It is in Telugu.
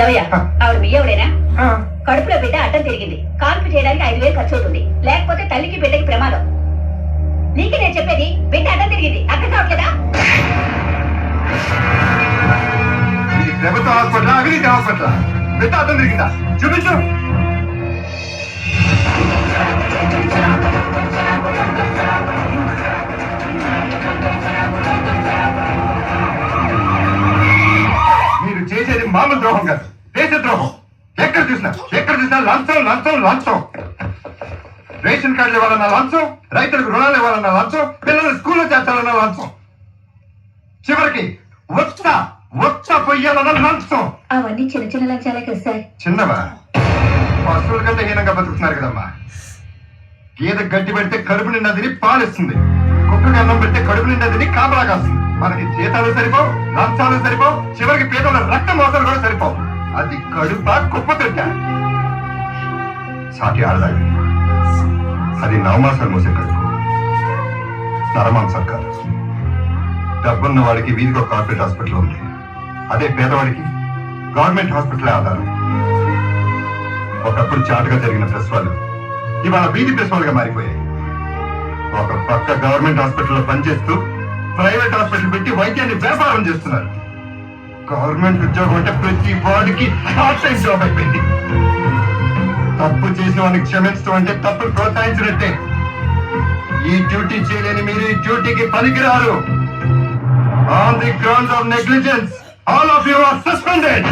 ఏవయ్యా ఆవిడ మీ ఎవడేనా? కడుపులో బిడ్డ అడ్డం తిరిగింది, కాల్పు చేయడానికి 5,000 ఖర్చు అవుతుంది, లేకపోతే తల్లికి బిడ్డకి ప్రమాదం. నీకే నేను చెప్పేది, బిడ్డ అడ్డం తిరిగింది, అర్థం కావట్లేదా? ప్రభుత్వ హాస్పిటల్, అవినీతి హాస్పిటల్, బిడ్డ అడ్డం తిరిగిందా? చూపించు. మీరు చేసేది మామూలు ద్రోహం కాదు, దేశ ద్రోహం. ఎక్కడ చూసినా లంచం లంచం లంచం. రేషన్ కార్డులు ఇవ్వాలన్న లంచం, రైతులకు రుణాలు ఇవ్వాలన్న లంచం, పిల్లలు స్కూల్లో చేర్చాలన్న లంచం, చివరికి ఒక్క పొయ్యాలన్న లంచం. అవన్నీ చిన్న చిన్న లంచాలే కదా సార్. చిన్నవా? పశువుల కంటే హీనంగా బతుకుతున్నారు కదమ్మా. గేదె గడ్డి పెడితే కడుపు నిండా తిని పాలిస్తుంది, కుక్కకి అన్నం పెడితే కడుపు నిండా తిని కాపలా కాస్తుంది. మనకి జీతాలు సరిపోవు, లంచాలు సరిపోవు, చివరికి పేదల రక్త మోసాలు కూడా సరిపోవు. అది కడుప కుప్ప తొట్ట. సాటి ఆడదాడి అది నవమాసాలు మోసే కడుపు, నరమాంసాలు కాదు. డబ్బున్న వాడికి వీధికి ఒక కార్పొరేట్ హాస్పిటల్ ఉంది, అదే పేదవాడికి గవర్నమెంట్ హాస్పిటల్ ఆధారం. ఒకప్పుడు చాటుగా జరిగిన ప్రసవాలు ఇవాళ వీధి ప్రసవాలుగా మారిపోయాయి. ఒక పక్క గవర్నమెంట్ హాస్పిటల్లో పనిచేస్తూ ప్రైవేట్ హాస్పిటల్ పెట్టి వైద్యాన్ని వ్యాపారం చేస్తున్నారు. గవర్నమెంట్ ఉద్యోగం అంటే ప్రతి వాడికి పార్ట్ టైం జాబ్ అయిపోయింది. తప్పు చేసిన వాడిని క్షమించడం అంటే తప్పులు ప్రోత్సహించినట్టే. ఈ డ్యూటీ చేయలేని మీరు ఈ డ్యూటీకి పనికిరారు. On the grounds of negligence, all of you are suspended.